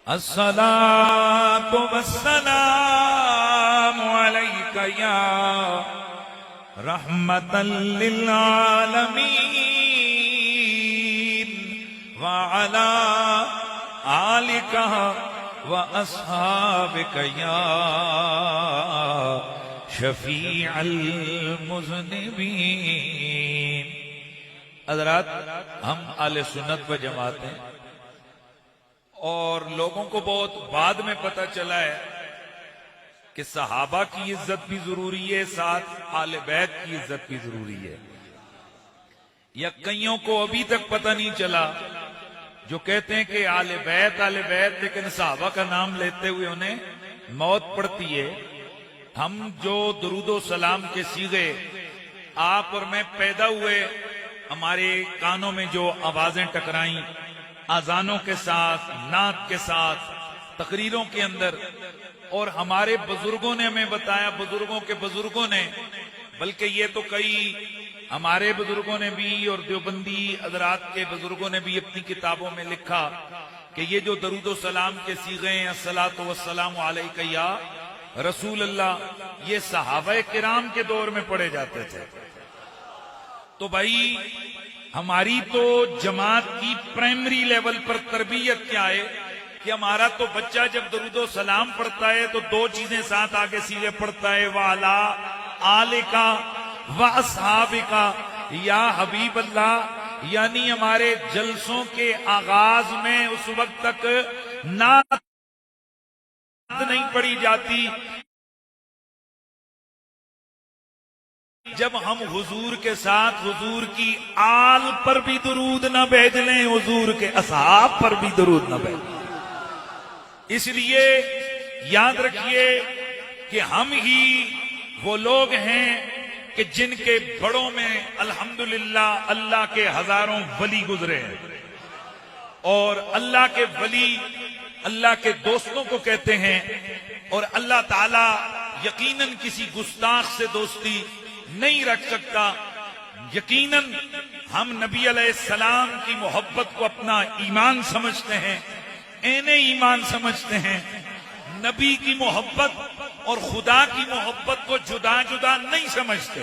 الصلاة والسلام عليك يا رحمة للعالمين وعلى آلك وأصحابك يا شفيع المذنبين. حضرات، ہم اہل سنت و جماعت ہیں اور لوگوں کو بہت بعد میں پتہ چلا ہے کہ صحابہ کی عزت بھی ضروری ہے، ساتھ آل بیت کی عزت بھی ضروری ہے. یا کئیوں کو ابھی تک پتہ نہیں چلا جو کہتے ہیں کہ آل بیت لیکن صحابہ کا نام لیتے ہوئے انہیں موت پڑتی ہے. ہم جو درود و سلام کے صیغے آپ اور میں پیدا ہوئے، ہمارے کانوں میں جو آوازیں ٹکرائیں اذانوں کے ساتھ، نعت کے ساتھ، تقریروں کے اندر، اور ہمارے بزرگوں نے ہمیں بتایا، بزرگوں کے بزرگوں نے، بلکہ یہ تو کئی ہمارے بزرگوں نے بھی اور دیوبندی حضرات کے بزرگوں نے بھی اپنی کتابوں میں لکھا کہ یہ جو درود و سلام کے صیغے ہیں، الصلاۃ والسلام علیک یا رسول اللہ، یہ صحابہ کرام کے دور میں پڑھے جاتے تھے. تو بھائی ہماری تو جماعت کی پرائمری لیول پر تربیت کیا ہے کہ ہمارا تو بچہ جب درود و سلام پڑھتا ہے تو دو چیزیں ساتھ آگے سیدھے پڑھتا ہے، وَعَلَىٰ آلِكَ وَأَصْحَابِكَ یا حبیب اللہ. یعنی ہمارے جلسوں کے آغاز میں اس وقت تک نعت نہیں پڑھی جاتی جب ہم حضور کے ساتھ حضور کی آل پر بھی درود نہ بھیج لیں، حضور کے اصحاب پر بھی درود نہ بھیج لیں. اس لیے یاد رکھیے کہ ہم ہی وہ لوگ ہیں کہ جن کے بڑوں میں الحمدللہ اللہ کے ہزاروں ولی گزرے ہیں، اور اللہ کے ولی اللہ کے دوستوں کو کہتے ہیں، اور اللہ تعالی یقیناً کسی گستاخ سے دوستی نہیں رکھ سکتا. یقیناً ہم نبی علیہ السلام کی محبت کو اپنا ایمان سمجھتے ہیں، عین ایمان سمجھتے ہیں. نبی کی محبت اور خدا کی محبت کو جدا جدا نہیں سمجھتے.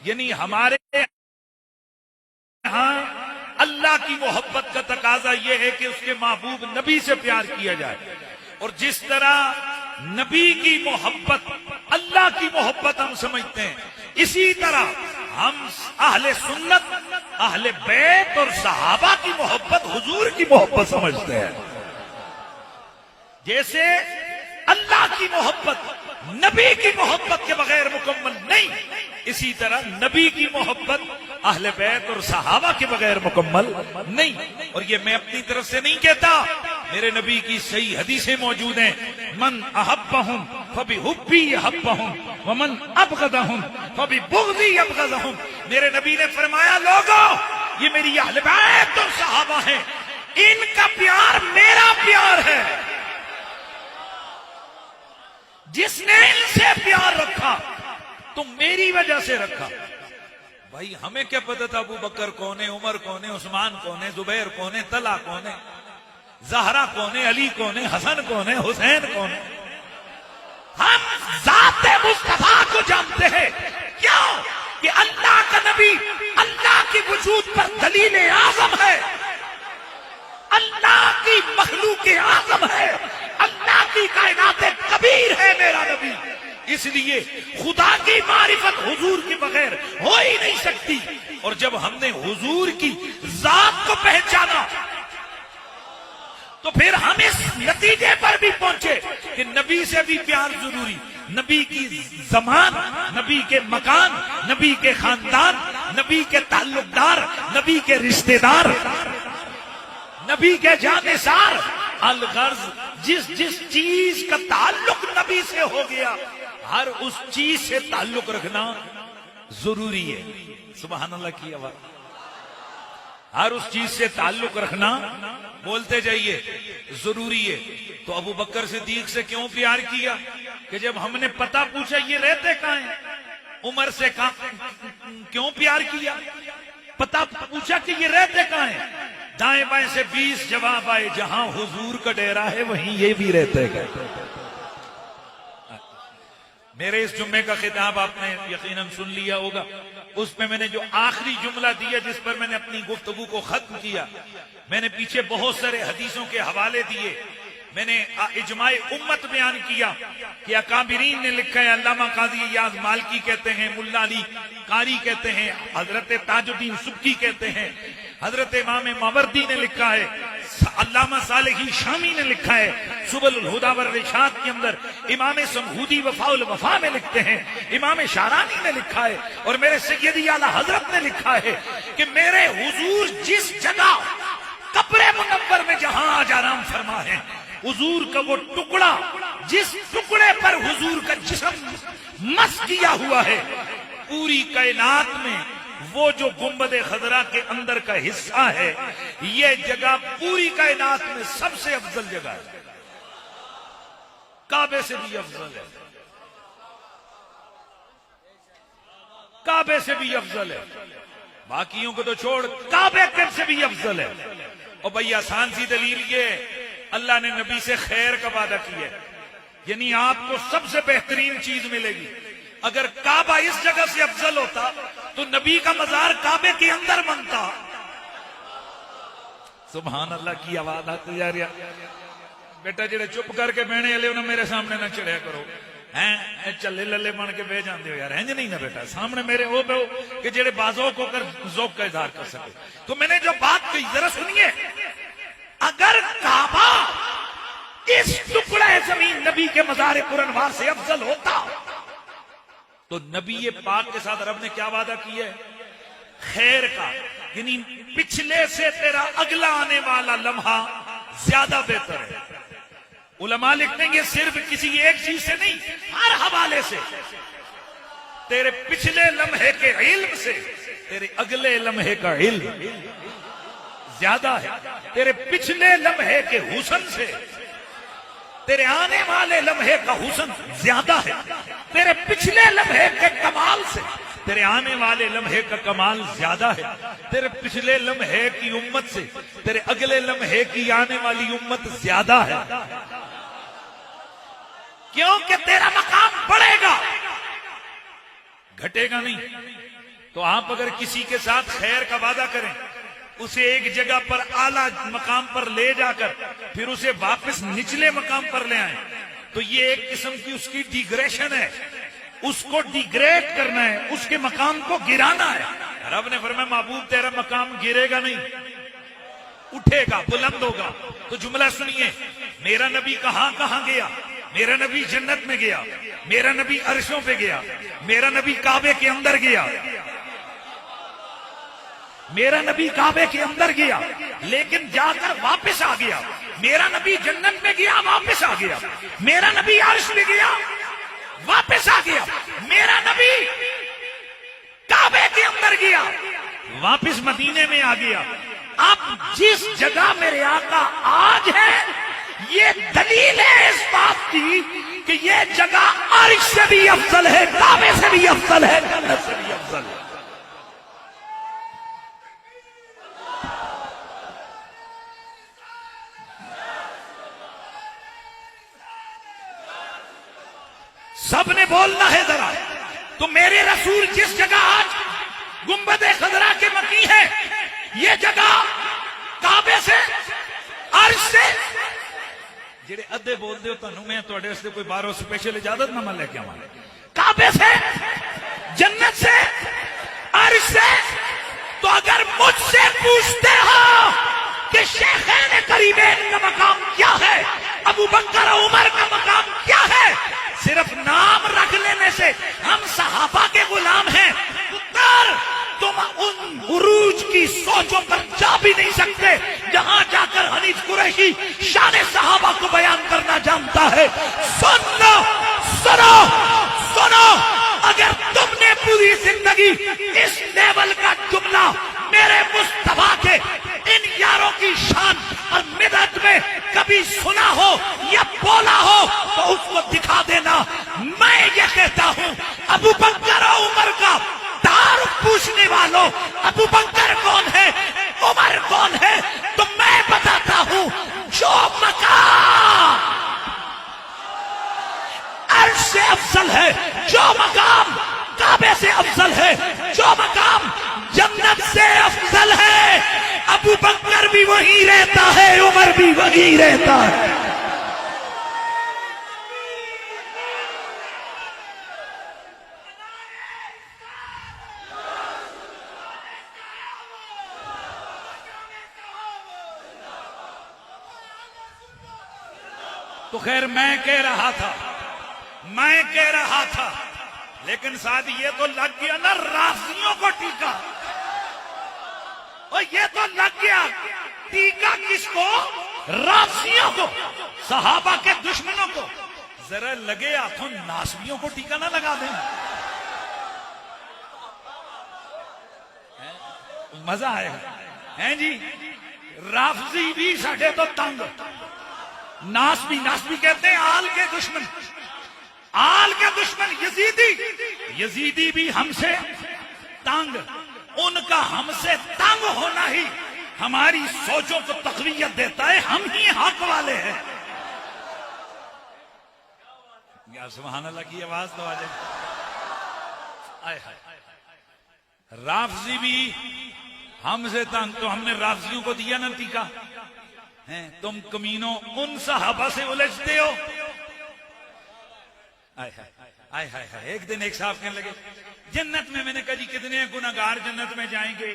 یعنی ہمارے ہاں اللہ کی محبت کا تقاضا یہ ہے کہ اس کے محبوب نبی سے پیار کیا جائے، اور جس طرح نبی کی محبت اللہ کی محبت ہم سمجھتے ہیں، اسی طرح ہم اہل سنت، اہل بیت اور صحابہ کی محبت حضور کی محبت سمجھتے ہیں. جیسے اللہ کی محبت نبی کی محبت کے بغیر مکمل نہیں، اسی طرح نبی کی محبت اہل بیت اور صحابہ کے بغیر مکمل نہیں. اور یہ میں اپنی طرف سے نہیں کہتا، میرے نبی کی صحیح حدیثیں موجود ہیں، من احبہم فبحبی احبہم ومن ابغضہم فببغضی ابغضہم. میرے نبی نے فرمایا، لوگوں یہ میری اہل بیت اور صحابہ ہیں، ان کا پیار میرا پیار ہے. جس نے ان سے پیار رکھا تو میری وجہ سے رکھا. بھائی ہمیں کیا پتا تھا ابو بکر کون ہے، عمر کون ہے، عثمان کون ہے، زبیر کون ہے، طلحہ کون ہے، زہرا کون ہے، علی کون ہے، حسن کون ہے، حسین کون ہے. ہم ذات مصطفیٰ کو جانتے ہیں. کیوں؟ کہ اللہ کا نبی اللہ کی وجود پر دلیل اعظم ہے، اللہ کی مخلوق اعظم ہے، اللہ کی کائنات کبیر ہے میرا نبی. اس لیے خدا کی معرفت حضور کے بغیر ہو ہی نہیں سکتی. اور جب ہم نے حضور کی ذات کو پہچانا تو پھر ہم اس نتیجے پر بھی پہنچے کہ نبی سے بھی پیار ضروری. نبی کی زمان، نبی کے مکان، نبی کے خاندان، نبی کے تعلق دار، نبی کے رشتہ دار، نبی کے جانثار. الغرض جس چیز کا تعلق نبی سے ہو گیا، ہر اس چیز سے تعلق رکھنا ضروری ہے. سبحان اللہ کی آواز. ہر اس چیز سے تعلق رکھنا، بولتے جائیے، ضروری ہے. تو ابو بکر صدیق سے کیوں پیار کیا کہ جب ہم نے پتہ پوچھا یہ رہتے کہاں ہیں. عمر سے کیوں پیار کیا، پتہ پوچھا کہ یہ رہتے کہاں ہیں. دائیں بائیں سے 20 جواب آئے، جہاں حضور کا ڈیرا ہے وہیں یہ بھی رہتے گئے۔ میرے اس جمعے کا خطاب آپ نے یقیناً سن لیا ہوگا، اس میں میں نے جو آخری جملہ دیا جس پر میں نے اپنی گفتگو کو ختم کیا، میں نے پیچھے بہت سارے حدیثوں کے حوالے دیے، میں نے اجماع امت بیان کیا کہ اکابرین نے لکھا ہے، علامہ قاضی ایاز مالکی کہتے ہیں، ملا علی قاری کہتے ہیں، حضرت تاج الدین سبکی کہتے ہیں، حضرت امام ماوردی نے لکھا ہے، علامہ صالحی شامی نے لکھا ہے، سبل الہدی والرشاد کے اندر امام سمہودی وفاء الوفا میں لکھتے ہیں، امام شارانی نے لکھا ہے، اور میرے سیدی اعلی حضرت نے لکھا ہے کہ میرے حضور جس جگہ قبر منور میں جہاں آج آرام فرما ہے، حضور کا وہ ٹکڑا جس ٹکڑے پر حضور کا جسم مس کیا ہوا ہے، پوری کائنات میں وہ جو گنبد خضرا کے اندر کا حصہ ہے، یہ جگہ پوری کائنات میں سب سے افضل جگہ ہے، کعبے سے بھی افضل ہے، کعبے سے بھی افضل ہے، باقیوں کو تو چھوڑ، کعبے سے بھی افضل ہے۔ اور بھئی آسان سی دلیل یہ، اللہ نے نبی سے خیر کا وعدہ کیا ہے، یعنی آپ کو سب سے بہترین چیز ملے گی۔ اگر کعبہ اس جگہ سے افضل ہوتا تو نبی کا مزار کعبے کے اندر بنتا۔ سبحان اللہ کی آواز آتی جا رہی ہے۔ بیٹا جڑے چپ کر کے بہنے والے انہوں میرے سامنے نہ چڑھیا کرو، ہیں چلے للے بن کے بہ جاندے ہو یار، ہیں نہیں نا بیٹا، سامنے میرے وہ بہو کہ جڑے بازوق ہو کر ذوق کا اظہار کر سکے۔ تو میں نے جو بات کہی ذرا سنیے، اگر کعبہ اس ٹکڑے زمین نبی کے مزار پر انوار سے افضل ہوتا تو نبی پاک کے ساتھ رب نے کیا وعدہ کیا ہے؟ خیر کا، یعنی پچھلے سے تیرا اگلا آنے والا لمحہ زیادہ بہتر ہے۔ علماء لکھتے ہیں صرف کسی ایک چیز سے نہیں، ہر حوالے سے، تیرے پچھلے لمحے کے علم سے تیرے اگلے لمحے کا علم زیادہ ہے، تیرے پچھلے لمحے کے حسن سے تیرے آنے والے لمحے کا حسن زیادہ ہے، تیرے پچھلے لمحے کے کمال سے تیرے آنے والے لمحے کا کمال زیادہ ہے، تیرے پچھلے لمحے کی امت سے تیرے اگلے لمحے کی آنے والی امت زیادہ ہے، کیونکہ تیرا مقام بڑھے گا، گھٹے گا نہیں۔ تو آپ اگر کسی کے ساتھ خیر کا وعدہ کریں، اسے ایک جگہ پر اعلیٰ مقام پر لے جا کر پھر اسے واپس نچلے مقام پر لے آئیں، تو یہ ایک قسم کی اس کی ڈیگریشن ہے، اس کو ڈیگریڈ کرنا ہے، اس کے مقام کو گرانا ہے۔ رب نے فرمایا محبوب تیرا مقام گرے گا نہیں، اٹھے گا، بلند ہوگا۔ تو جملہ سنیے، میرا نبی کہاں کہاں گیا؟ میرا نبی جنت میں گیا، میرا نبی عرشوں پہ گیا، میرا نبی کعبے کے اندر گیا، میرا نبی کعبے کے اندر گیا لیکن جا کر واپس آ گیا، میرا نبی جنت میں گیا واپس آ گیا، میرا نبی عرش میں گیا واپس آ گیا، میرا نبی کعبے کے اندر گیا واپس مدینے میں آ گیا۔ اب جس جگہ میرے آقا آج ہے، یہ دلیل ہے اس بات کی کہ یہ جگہ عرش سے بھی افضل ہے، کعبے سے بھی افضل ہے، جنت سے بھی افضل ہے۔ سب نے بولنا ہے ذرا، تو میرے رسول جس جگہ آج گنبد خضرا کے مکی ہے، یہ جگہ کعبے سے، عرش سے، جڑے ادھے بول دے ہو تانوں میں تواڈے واسطے کوئی باہروں سپیشل اجازت نہ لے کے آواں، کعبے سے، جنت سے، عرش سے۔ تو اگر مجھ سے پوچھتے ہو کہ شیخین کریمین کا مقام کیا ہے، ابو بکر عمر کا مقام کیا ہے، صرف نام رکھ لینے سے ہم صحابہ کے غلام ہیں، پتر تم ان عروج کی سوچوں پر جا بھی نہیں سکتے جہاں جا کر حنیف قریشی شان صحابہ کو بیان کرنا جانتا ہے۔ سن لو، سنو، سنو، اگر تم نے پوری زندگی اس لیول کا جملہ میرے مصطفیٰ کے ان یاروں کی شان اور مدد میں کبھی سنا ہو یا بولا ہو تو اس کو دکھا دینا۔ میں یہ کہتا ہوں، ابو بکر و عمر کا تعارف پوچھنے والوں، ابو بکر کون ہے، عمر کون ہے، ہے، جو مقام کعبے سے افضل ہے، جو مقام جنت سے افضل ہے، ابو بکر بھی وہیں رہتا ہے، عمر بھی وہیں رہتا ہے۔ تو خیر میں کہہ رہا تھا لیکن ساتھ یہ تو لگ گیا نا رافضیوں کو ٹیکا، اور یہ تو لگ گیا ٹیکا کس کو؟ رافضیوں کو، صحابہ کے دشمنوں کو۔ ذرا لگے ہاتھوں ناسبیوں کو ٹیکا نہ لگا دیں، مزہ آئے گا ہیں جی۔ رافضی بھی ساڈے تو تنگ، ناسبی کہتے ہیں آل کے دشمن، آل کے دشمن یزیدی بھی ہم سے تنگ، ان کا ہم سے تنگ ہونا ہی ہماری سوچوں کو تقویت دیتا ہے، ہم ہی حق والے ہیں۔ یا سبحان اللہ کی آواز تو آ جائے۔ رافضی بھی ہم سے تنگ، تو ہم نے رافضیوں کو دیا نا ٹیکا، تم کمینوں ان صحابہ سے الجھتے ہو۔ ایک دن ایک صاحب کہنے لگے جنت میں نے کہا جی کتنے گناہگار جنت میں جائیں گے؟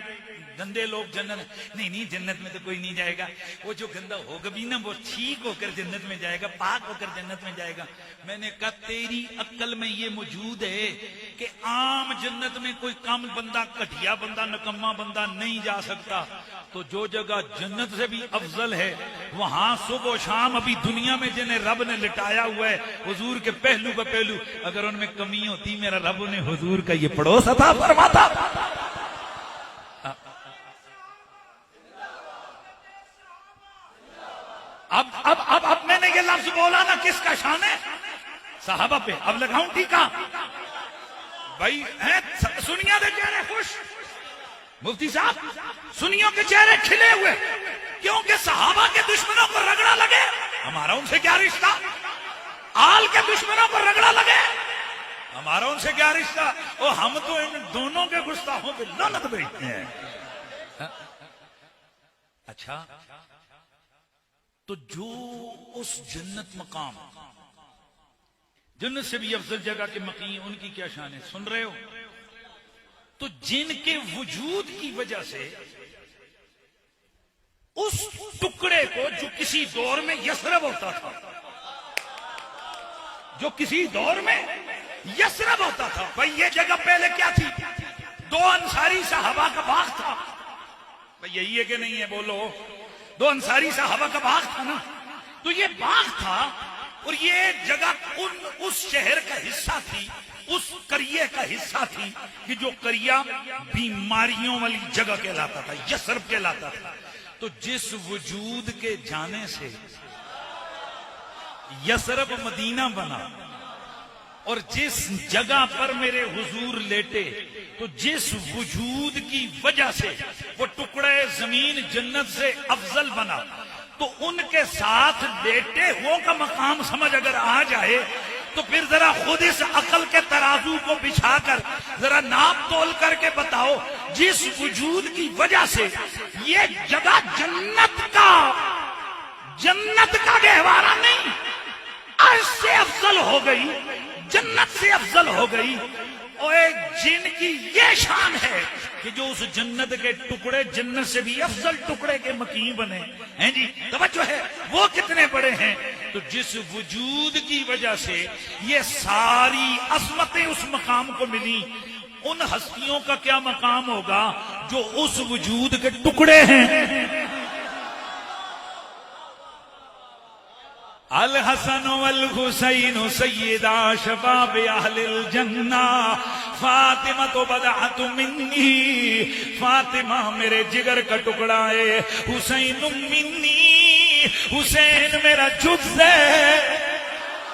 گندے لوگ جنت نہیں جنت میں تو کوئی نہیں جائے گا، وہ جو گندا ہوگا بھی نا وہ ٹھیک ہو کر جنت میں جائے گا، پاک ہو کر جنت میں جائے گا۔ میں نے کہا تیری عقل میں یہ موجود ہے کہ عام جنت میں کوئی کم بندہ، گھٹیا بندہ، نکما بندہ نہیں جا سکتا، تو جو جگہ جنت سے بھی افضل ہے وہاں صبح و شام ابھی دنیا میں جنہیں رب نے لٹایا ہوا ہے حضور کے پہلو پہ پہلو، اگر ان میں کمی ہوتی میرا رب نے حضور کا یہ پڑوس عطا فرماتا۔ اب میں نے یہ لفظ بولا نا کس کا شان ہے؟ صحابہ پہ۔ اب لگاؤں ٹھیکا بھائی، سنیا دے چہرے خوش، مفتی صاحب سنیوں کے چہرے کھلے ہوئے، کیونکہ صحابہ کے دشمنوں کو رگڑا لگے، ہمارا ان سے کیا رشتہ؟ آل کے دشمنوں کو رگڑا لگے، ہمارا ان سے کیا رشتہ؟ اور ہم تو ان دونوں کے گستاخوں پہ لعنت بھیجتے ہیں۔ اچھا تو جو اس جنت مقام، جنت سے بھی افضل جگہ کے مقیم، ان کی کیا شان ہے سن رہے ہو؟ تو جن کے وجود کی وجہ سے اس ٹکڑے کو جو کسی دور میں یثرب ہوتا تھا، جو کسی دور میں یثرب ہوتا تھا، بھائی یہ جگہ پہلے کیا تھی؟ 2 انصاری صحابہ کا باغ تھا، بھائی یہی ہے کہ نہیں ہے بولو؟ 2 انصاری صحابہ کا باغ تھا نا، تو یہ باغ تھا اور یہ جگہ اس شہر کا حصہ تھی، اس قریے کا حصہ تھی کہ جو قریہ بیماریوں والی جگہ کہلاتا تھا، یثرب کہلاتا تھا۔ تو جس وجود کے جانے سے یثرب مدینہ بنا، اور جس جگہ پر میرے حضور لیٹے، تو جس وجود کی وجہ سے وہ ٹکڑے زمین جنت سے افضل بنا، تو ان کے ساتھ لیٹے ہو کا مقام سمجھ اگر آ جائے تو پھر ذرا خود اس عقل کے ترازو کو بچھا کر ذرا ناپ تول کر کے بتاؤ، جس وجود کی وجہ سے یہ جگہ جنت کا گہوارہ نہیں، عرش سے افضل ہو گئی، جنت سے افضل ہو گئی، اور جن کی یہ شان ہے کہ جو اس جنت کے ٹکڑے جنت سے بھی افضل ٹکڑے کے مقیم بنے ہیں جی، توجہ ہے وہ کتنے بڑے ہیں؟ تو جس وجود کی وجہ سے یہ ساری عظمتیں اس مقام کو ملی، ان ہستیوں کا کیا مقام ہوگا جو اس وجود کے ٹکڑے ہیں؟ الحسن والحسین سیدا شباب اہل الجنہ، فاطمہ بدعت منی، فاطمہ میرے جگر کا ٹکڑا ہے، حسین منی، حسین میرا جز ہے،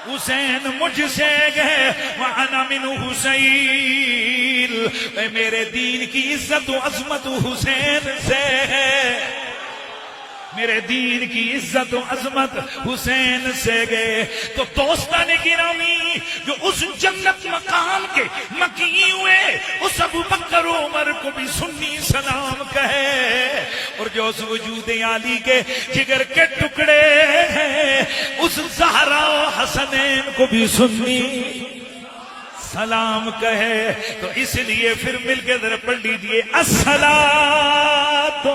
حسین مجھ سے گئے، وانا من حسین، میرے دین کی عزت و عظمت حسین سے ہے۔ میرے دین کی عزت و عظمت حسین سے گئے. تو دوستان گرامی، جو اس جنت مقام کے مکی ہوئے، اس ابو بکر و عمر کو بھی سنی سلام کہے، اور جو اس وجود عالی کے جگر کے ٹکڑے ہیں، اس زہرا و حسنین کو بھی سنی سلام کہے. تو اس لیے پھر مل کے ذرا پڑھ لیجیے الصلاۃ